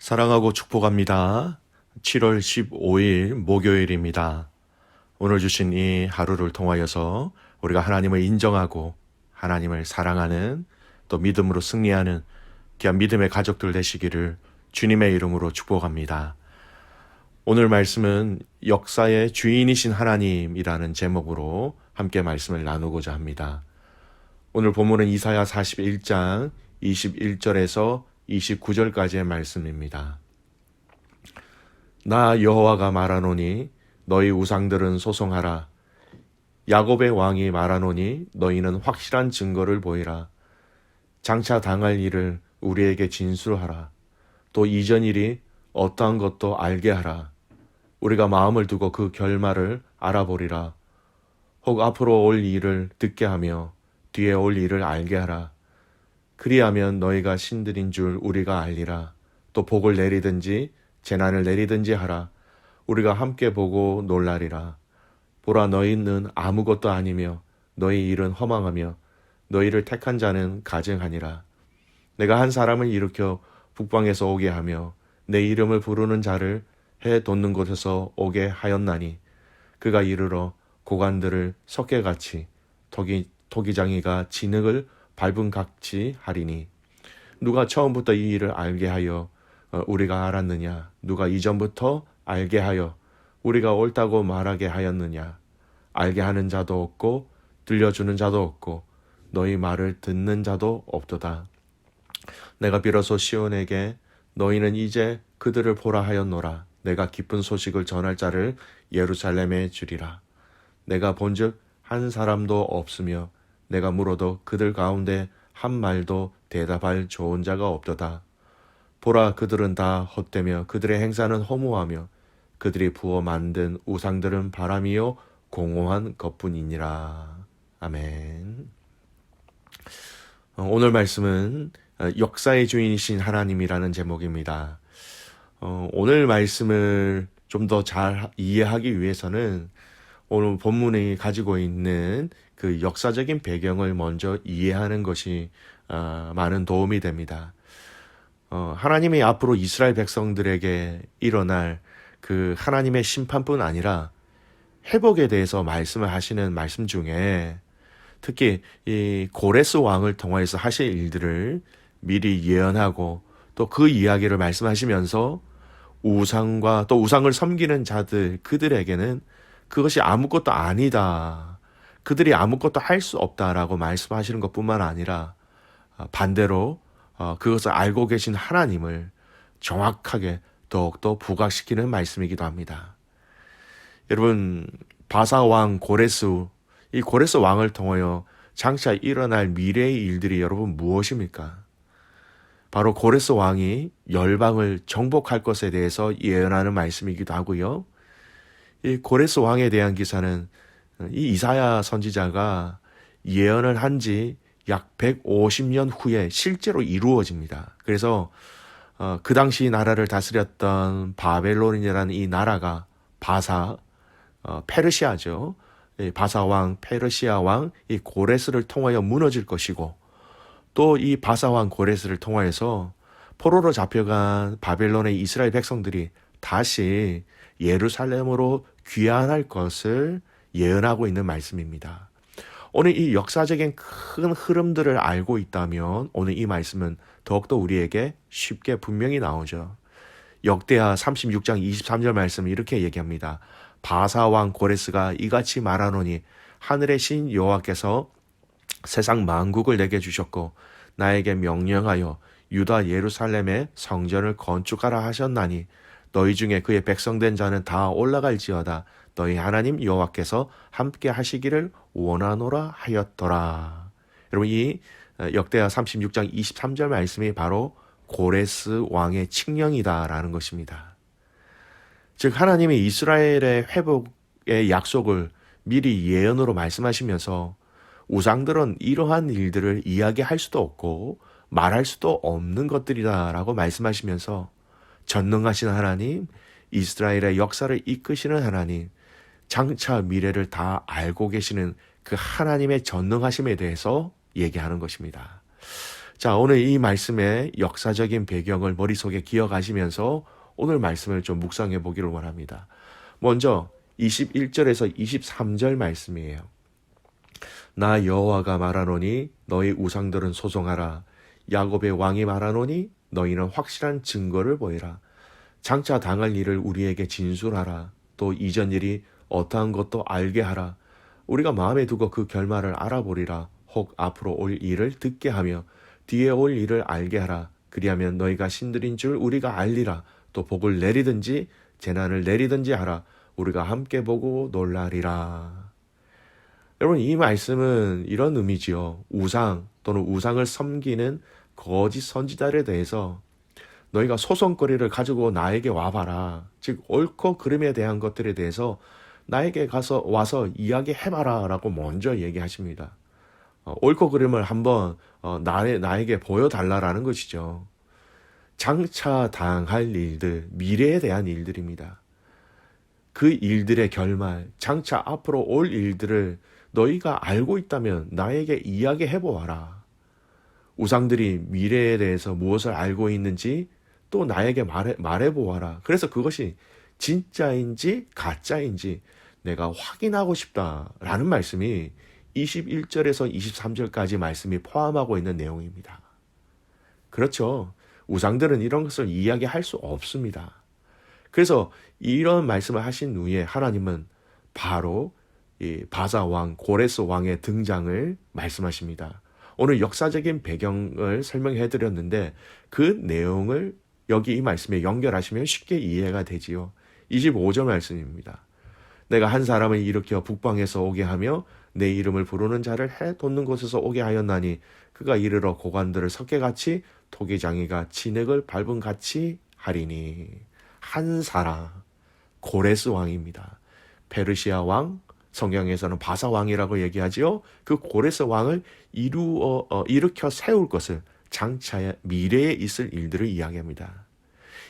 사랑하고 축복합니다. 7월 15일 목요일입니다. 오늘 주신 이 하루를 통하여서 우리가 하나님을 인정하고 하나님을 사랑하는 또 믿음으로 승리하는 귀한 믿음의 가족들 되시기를 주님의 이름으로 축복합니다. 오늘 말씀은 역사의 주인이신 하나님이라는 제목으로 함께 말씀을 나누고자 합니다. 오늘 본문은 이사야 41장 21절에서 29절까지의 말씀입니다. 나 여호와가 말하노니 너희 우상들은 소송하라. 야곱의 왕이 말하노니 너희는 확실한 증거를 보이라. 장차 당할 일을 우리에게 진술하라. 또 이전 일이 어떠한 것도 알게 하라. 우리가 마음을 두고 그 결말을 알아보리라. 혹 앞으로 올 일을 듣게 하며 뒤에 올 일을 알게 하라. 그리하면 너희가 신들인 줄 우리가 알리라. 또 복을 내리든지 재난을 내리든지 하라. 우리가 함께 보고 놀라리라. 보라, 너희는 아무것도 아니며 너희 일은 허망하며 너희를 택한 자는 가증하니라. 내가 한 사람을 일으켜 북방에서 오게 하며 내 이름을 부르는 자를 해 돋는 곳에서 오게 하였나니 그가 이르러 고관들을 석회같이 토기장이가 진흙을 밟은 같이 하리니 누가 처음부터 이 일을 알게 하여 우리가 알았느냐? 누가 이전부터 알게 하여 우리가 옳다고 말하게 하였느냐? 알게 하는 자도 없고 들려주는 자도 없고 너희 말을 듣는 자도 없도다. 내가 비로소 시온에게 너희는 이제 그들을 보라 하였노라. 내가 기쁜 소식을 전할 자를 예루살렘에 주리라. 내가 본즉 한 사람도 없으며 내가 물어도 그들 가운데 한 말도 대답할 좋은 자가 없도다. 보라, 그들은 다 헛되며 그들의 행사는 허무하며 그들이 부어 만든 우상들은 바람이요 공허한 것뿐이니라. 아멘. 오늘 말씀은 역사의 주인이신 하나님이라는 제목입니다. 오늘 말씀을 좀 더 잘 이해하기 위해서는 오늘 본문이 가지고 있는 그 역사적인 배경을 먼저 이해하는 것이 많은 도움이 됩니다. 하나님이 앞으로 이스라엘 백성들에게 일어날 그 하나님의 심판뿐 아니라 회복에 대해서 말씀을 하시는 말씀 중에 특히 이 고레스 왕을 통하여서 하실 일들을 미리 예언하고 또 그 이야기를 말씀하시면서 우상과 또 우상을 섬기는 자들, 그들에게는 그것이 아무것도 아니다. 그들이 아무것도 할 수 없다라고 말씀하시는 것뿐만 아니라 반대로 그것을 알고 계신 하나님을 정확하게 더욱더 부각시키는 말씀이기도 합니다. 여러분, 바사 왕 고레스, 이 고레스 왕을 통하여 장차 일어날 미래의 일들이 여러분 무엇입니까? 바로 고레스 왕이 열방을 정복할 것에 대해서 예언하는 말씀이기도 하고요. 이 고레스 왕에 대한 기사는 이 이사야 선지자가 예언을 한 지 약 150년 후에 실제로 이루어집니다. 그래서 그 당시 나라를 다스렸던 바벨론이라는 이 나라가 페르시아죠. 바사 왕, 페르시아 왕, 이 고레스를 통하여 무너질 것이고 또 이 바사 왕 고레스를 통하여서 포로로 잡혀간 바벨론의 이스라엘 백성들이 다시 예루살렘으로 귀환할 것을 예언하고 있는 말씀입니다. 오늘 이 역사적인 큰 흐름들을 알고 있다면 오늘 이 말씀은 더욱더 우리에게 쉽게 분명히 나오죠. 역대하 36장 23절 말씀은 이렇게 얘기합니다. 바사 왕 고레스가 이같이 말하노니 하늘의 신 여호와께서 세상 만국을 내게 주셨고 나에게 명령하여 유다 예루살렘의 성전을 건축하라 하셨나니 너희 중에 그의 백성된 자는 다 올라갈지어다. 너희 하나님 여호와께서 함께 하시기를 원하노라 하였더라. 여러분, 이 역대하 36장 23절 말씀이 바로 고레스 왕의 칙령이다라는 것입니다. 즉 하나님이 이스라엘의 회복의 약속을 미리 예언으로 말씀하시면서 우상들은 이러한 일들을 이야기할 수도 없고 말할 수도 없는 것들이다라고 말씀하시면서 전능하신 하나님, 이스라엘의 역사를 이끄시는 하나님, 장차 미래를 다 알고 계시는 그 하나님의 전능하심에 대해서 얘기하는 것입니다. 자, 오늘 이 말씀의 역사적인 배경을 머릿속에 기억하시면서 오늘 말씀을 좀 묵상해 보기를 원합니다. 먼저 21절에서 23절 말씀이에요. 나 여호와가 말하노니 너희 우상들은 소송하라. 야곱의 왕이 말하노니 너희는 확실한 증거를 보이라. 장차 당할 일을 우리에게 진술하라. 또 이전 일이 어떠한 것도 알게 하라. 우리가 마음에 두고 그 결말을 알아보리라. 혹 앞으로 올 일을 듣게 하며 뒤에 올 일을 알게 하라. 그리하면 너희가 신들인 줄 우리가 알리라. 또 복을 내리든지 재난을 내리든지 하라. 우리가 함께 보고 놀라리라. 여러분, 이 말씀은 이런 의미지요. 우상 또는 우상을 섬기는 거짓 선지자에 대해서 너희가 소송거리를 가지고 나에게 와봐라. 즉 옳고 그름에 대한 것들에 대해서 나에게 와서 이야기해봐라 라고 먼저 얘기하십니다. 옳고 그름을 한번 나에게 보여달라라는 것이죠. 장차 당할 일들, 미래에 대한 일들입니다. 그 일들의 결말, 장차 앞으로 올 일들을 너희가 알고 있다면 나에게 이야기해보아라. 우상들이 미래에 대해서 무엇을 알고 있는지 또 나에게 말해보아라. 그래서 그것이 진짜인지 가짜인지 내가 확인하고 싶다라는 말씀이 21절에서 23절까지 말씀이 포함하고 있는 내용입니다. 그렇죠. 우상들은 이런 것을 이야기할 수 없습니다. 그래서 이런 말씀을 하신 후에 하나님은 바로 이 바사 왕, 고레스 왕의 등장을 말씀하십니다. 오늘 역사적인 배경을 설명해 드렸는데 그 내용을 여기 이 말씀에 연결하시면 쉽게 이해가 되지요. 25절 말씀입니다. 내가 한 사람을 일으켜 북방에서 오게 하며 내 이름을 부르는 자를 해 돋는 곳에서 오게 하였나니 그가 이르러 고관들을 석회같이 토기장이가 진액을 밟은 같이 하리니. 한 사람, 고레스 왕입니다. 페르시아 왕, 성경에서는 바사 왕이라고 얘기하지요. 그 고레스 왕을 일으켜 세울 것을 장차의 미래에 있을 일들을 이야기합니다.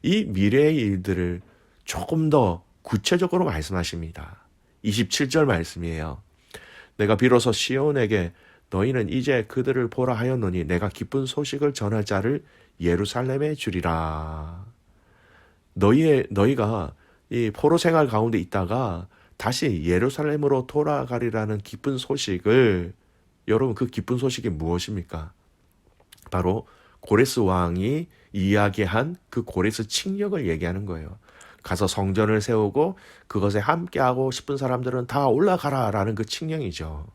이 미래의 일들을 조금 더 구체적으로 말씀하십니다. 27절 말씀이에요. 내가 비로소 시온에게 너희는 이제 그들을 보라 하였노니 내가 기쁜 소식을 전할 자를 예루살렘에 주리라. 너희가 이 포로 생활 가운데 있다가 다시 예루살렘으로 돌아가리라는 기쁜 소식을, 여러분 그 기쁜 소식이 무엇입니까? 바로 고레스 왕이 이야기한 그 고레스 칙령을 얘기하는 거예요. 가서 성전을 세우고 그것에 함께하고 싶은 사람들은 다 올라가라라는 그 칙령이죠.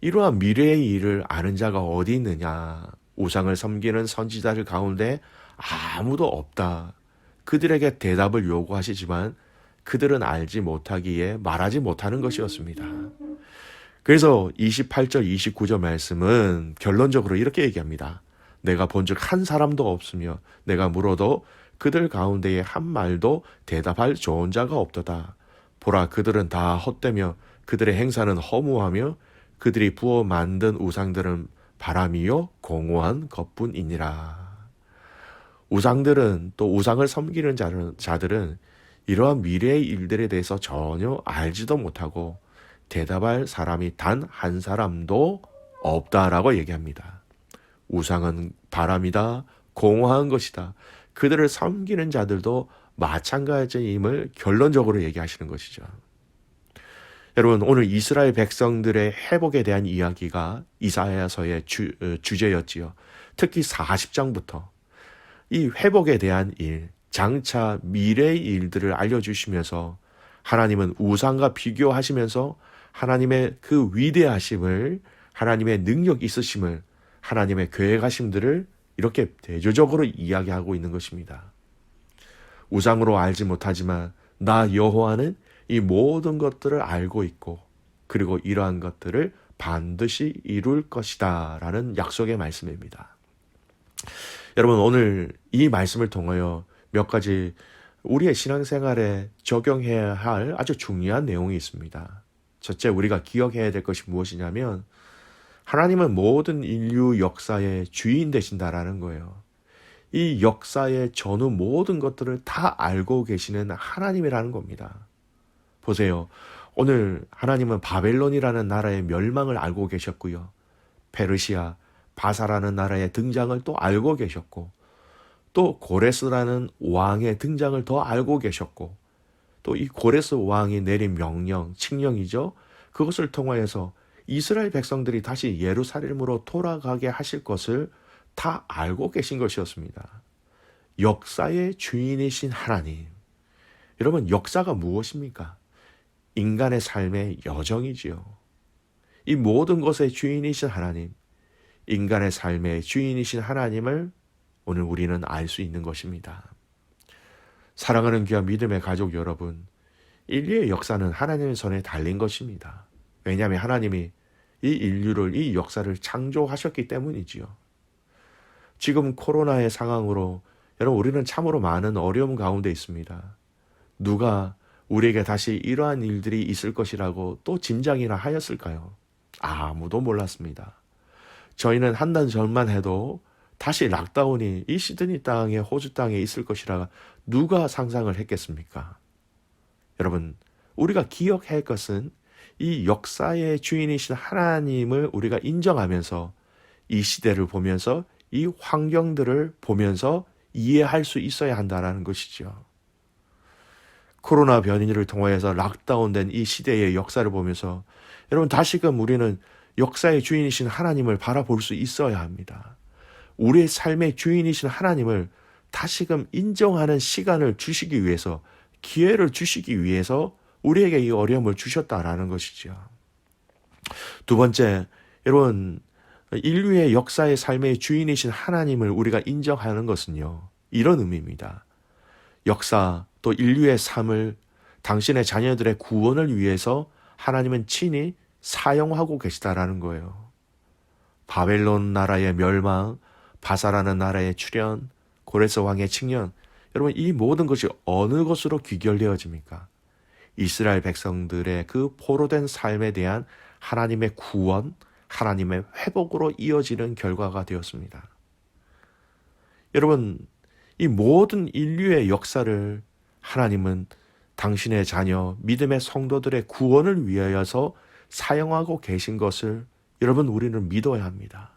이러한 미래의 일을 아는 자가 어디 있느냐? 우상을 섬기는 선지자들 가운데 아무도 없다. 그들에게 대답을 요구하시지만 그들은 알지 못하기에 말하지 못하는 것이었습니다. 그래서 28절, 29절 말씀은 결론적으로 이렇게 얘기합니다. 내가 본즉 한 사람도 없으며 내가 물어도 그들 가운데에 한 말도 대답할 좋은 자가 없도다. 보라, 그들은 다 헛되며 그들의 행사는 허무하며 그들이 부어 만든 우상들은 바람이요 공허한 것뿐이니라. 우상들은, 또 우상을 섬기는 자들은 이러한 미래의 일들에 대해서 전혀 알지도 못하고 대답할 사람이 단 한 사람도 없다라고 얘기합니다. 우상은 바람이다, 공허한 것이다. 그들을 섬기는 자들도 마찬가지임을 결론적으로 얘기하시는 것이죠. 여러분, 오늘 이스라엘 백성들의 회복에 대한 이야기가 이사야서의 주제였지요. 특히 40장부터 이 회복에 대한 일, 장차 미래의 일들을 알려주시면서 하나님은 우상과 비교하시면서 하나님의 그 위대하심을, 하나님의 능력 있으심을, 하나님의 계획하심들을 이렇게 대조적으로 이야기하고 있는 것입니다. 우상으로 알지 못하지만 나 여호와는 이 모든 것들을 알고 있고 그리고 이러한 것들을 반드시 이룰 것이다 라는 약속의 말씀입니다. 여러분, 오늘 이 말씀을 통하여 몇 가지 우리의 신앙생활에 적용해야 할 아주 중요한 내용이 있습니다. 첫째, 우리가 기억해야 될 것이 무엇이냐면 하나님은 모든 인류 역사의 주인 되신다라는 거예요. 이 역사의 전후 모든 것들을 다 알고 계시는 하나님이라는 겁니다. 보세요. 오늘 하나님은 바벨론이라는 나라의 멸망을 알고 계셨고요. 페르시아, 바사라는 나라의 등장을 또 알고 계셨고, 또 고레스라는 왕의 등장을 더 알고 계셨고, 또 이 고레스 왕이 내린 명령, 칙령이죠. 그것을 통하여서 이스라엘 백성들이 다시 예루살렘으로 돌아가게 하실 것을 다 알고 계신 것이었습니다. 역사의 주인이신 하나님. 여러분, 역사가 무엇입니까? 인간의 삶의 여정이지요. 이 모든 것의 주인이신 하나님, 인간의 삶의 주인이신 하나님을 오늘 우리는 알 수 있는 것입니다. 사랑하는 귀한 믿음의 가족 여러분, 인류의 역사는 하나님의 손에 달린 것입니다. 왜냐하면 하나님이 이 인류를, 이 역사를 창조하셨기 때문이지요. 지금 코로나의 상황으로 여러분, 우리는 참으로 많은 어려움 가운데 있습니다. 누가 우리에게 다시 이러한 일들이 있을 것이라고 또 짐작이나 하였을까요? 아무도 몰랐습니다. 저희는 한 달 전만 해도 다시 락다운이 이 시드니 땅에, 호주 땅에 있을 것이라 누가 상상을 했겠습니까? 여러분, 우리가 기억해야 할 것은 이 역사의 주인이신 하나님을 우리가 인정하면서 이 시대를 보면서 이 환경들을 보면서 이해할 수 있어야 한다는 것이죠. 코로나 변이를 통해서 락다운된 이 시대의 역사를 보면서 여러분, 다시금 우리는 역사의 주인이신 하나님을 바라볼 수 있어야 합니다. 우리의 삶의 주인이신 하나님을 다시금 인정하는 시간을 주시기 위해서, 기회를 주시기 위해서 우리에게 이 어려움을 주셨다라는 것이죠. 두 번째, 여러분, 인류의 역사의 삶의 주인이신 하나님을 우리가 인정하는 것은요, 이런 의미입니다. 역사 또 인류의 삶을 당신의 자녀들의 구원을 위해서 하나님은 친히 사용하고 계시다라는 거예요. 바벨론 나라의 멸망, 바사라는 나라의 출현, 고레스 왕의 칙령, 여러분, 이 모든 것이 어느 것으로 귀결되어집니까? 이스라엘 백성들의 그 포로된 삶에 대한 하나님의 구원, 하나님의 회복으로 이어지는 결과가 되었습니다. 여러분, 이 모든 인류의 역사를 하나님은 당신의 자녀, 믿음의 성도들의 구원을 위하여서 사용하고 계신 것을 여러분, 우리는 믿어야 합니다.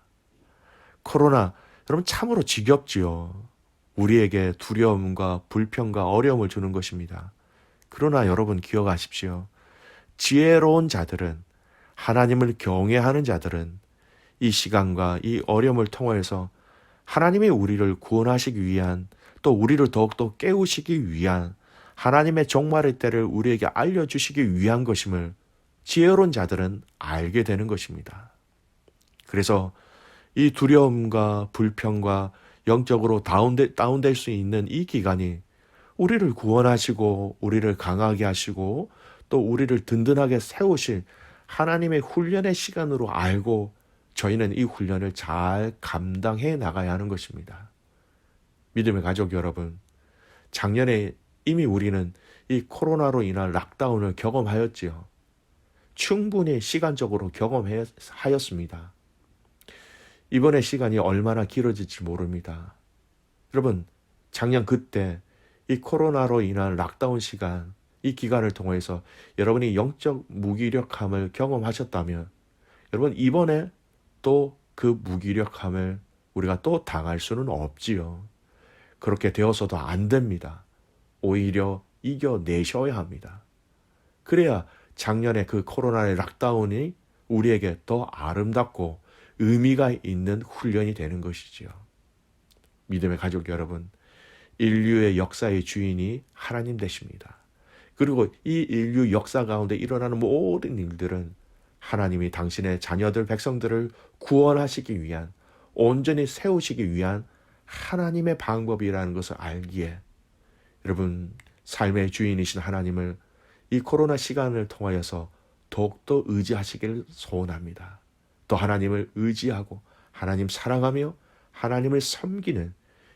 코로나, 여러분, 참으로 지겹지요. 우리에게 두려움과 불평과 어려움을 주는 것입니다. 그러나 여러분, 기억하십시오. 지혜로운 자들은, 하나님을 경외하는 자들은 이 시간과 이 어려움을 통해서 하나님이 우리를 구원하시기 위한, 또 우리를 더욱더 깨우시기 위한 하나님의 종말의 때를 우리에게 알려주시기 위한 것임을 지혜로운 자들은 알게 되는 것입니다. 그래서 이 두려움과 불평과 영적으로 다운될 수 있는 이 기간이 우리를 구원하시고 우리를 강하게 하시고 또 우리를 든든하게 세우실 하나님의 훈련의 시간으로 알고 저희는 이 훈련을 잘 감당해 나가야 하는 것입니다. 믿음의 가족 여러분, 작년에 이미 우리는 이 코로나로 인한 락다운을 경험하였지요. 충분히 시간적으로 경험하였습니다. 이번의 시간이 얼마나 길어질지 모릅니다. 여러분, 작년 그때 이 코로나로 인한 락다운 시간, 이 기간을 통해서 여러분이 영적 무기력함을 경험하셨다면 여러분, 이번에 또 그 무기력함을 우리가 또 당할 수는 없지요. 그렇게 되어서도 안 됩니다. 오히려 이겨내셔야 합니다. 그래야 작년에 그 코로나의 락다운이 우리에게 더 아름답고 의미가 있는 훈련이 되는 것이지요. 믿음의 가족 여러분, 인류의 역사의 주인이 하나님 되십니다. 그리고 이 인류 역사 가운데 일어나는 모든 일들은 하나님이 당신의 자녀들, 백성들을 구원하시기 위한, 온전히 세우시기 위한 하나님의 방법이라는 것을 알기에 여러분, 삶의 주인이신 하나님을 이 코로나 시간을 통하여서 더욱더 의지하시기를 소원합니다. 또 하나님을 의지하고 하나님 사랑하며 하나님을 섬기는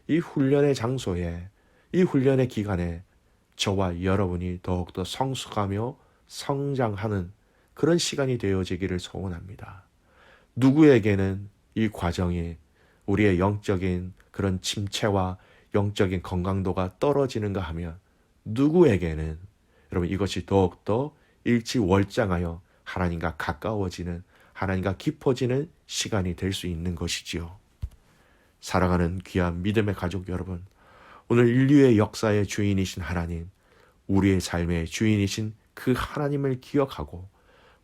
이 훈련의 장소에, 이 훈련의 기간에 저와 여러분이 더욱더 성숙하며 성장하는 그런 시간이 되어지기를 소원합니다. 누구에게는 이 과정이 우리의 영적인 그런 침체와 영적인 건강도가 떨어지는가 하면 누구에게는 여러분 이것이 더욱더 일치월장하여 하나님과 가까워지는, 하나님과 깊어지는 시간이 될 수 있는 것이지요. 사랑하는 귀한 믿음의 가족 여러분, 오늘 인류의 역사의 주인이신 하나님, 우리의 삶의 주인이신 그 하나님을 기억하고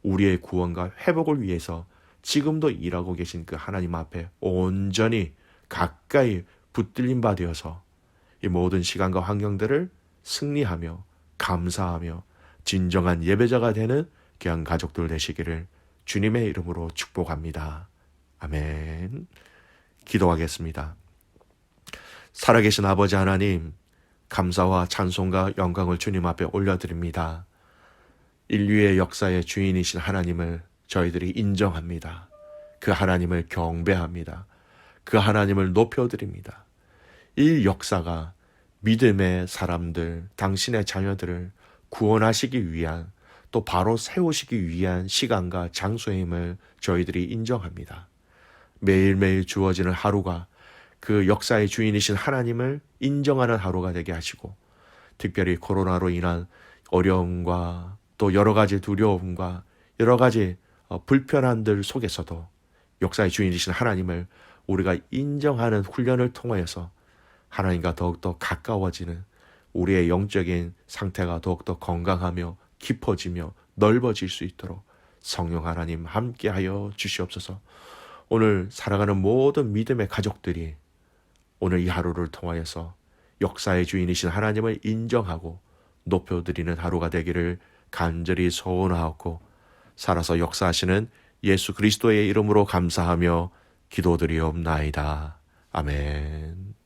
우리의 구원과 회복을 위해서 지금도 일하고 계신 그 하나님 앞에 온전히 가까이 붙들림 바 되어서 이 모든 시간과 환경들을 승리하며 감사하며 진정한 예배자가 되는 귀한 가족들 되시기를 주님의 이름으로 축복합니다. 아멘. 기도하겠습니다. 살아계신 아버지 하나님, 감사와 찬송과 영광을 주님 앞에 올려드립니다. 인류의 역사의 주인이신 하나님을 저희들이 인정합니다. 그 하나님을 경배합니다. 그 하나님을 높여드립니다. 이 역사가 믿음의 사람들, 당신의 자녀들을 구원하시기 위한, 또 바로 세우시기 위한 시간과 장소임을 저희들이 인정합니다. 매일매일 주어지는 하루가 그 역사의 주인이신 하나님을 인정하는 하루가 되게 하시고, 특별히 코로나로 인한 어려움과 또 여러 가지 두려움과 여러 가지 불편함들 속에서도 역사의 주인이신 하나님을 우리가 인정하는 훈련을 통하여서 하나님과 더욱더 가까워지는 우리의 영적인 상태가 더욱더 건강하며 깊어지며 넓어질 수 있도록 성령 하나님 함께하여 주시옵소서. 오늘 살아가는 모든 믿음의 가족들이 오늘 이 하루를 통하여서 역사의 주인이신 하나님을 인정하고 높여드리는 하루가 되기를 간절히 소원하옵고, 살아서 역사하시는 예수 그리스도의 이름으로 감사하며 기도드리옵나이다. 아멘.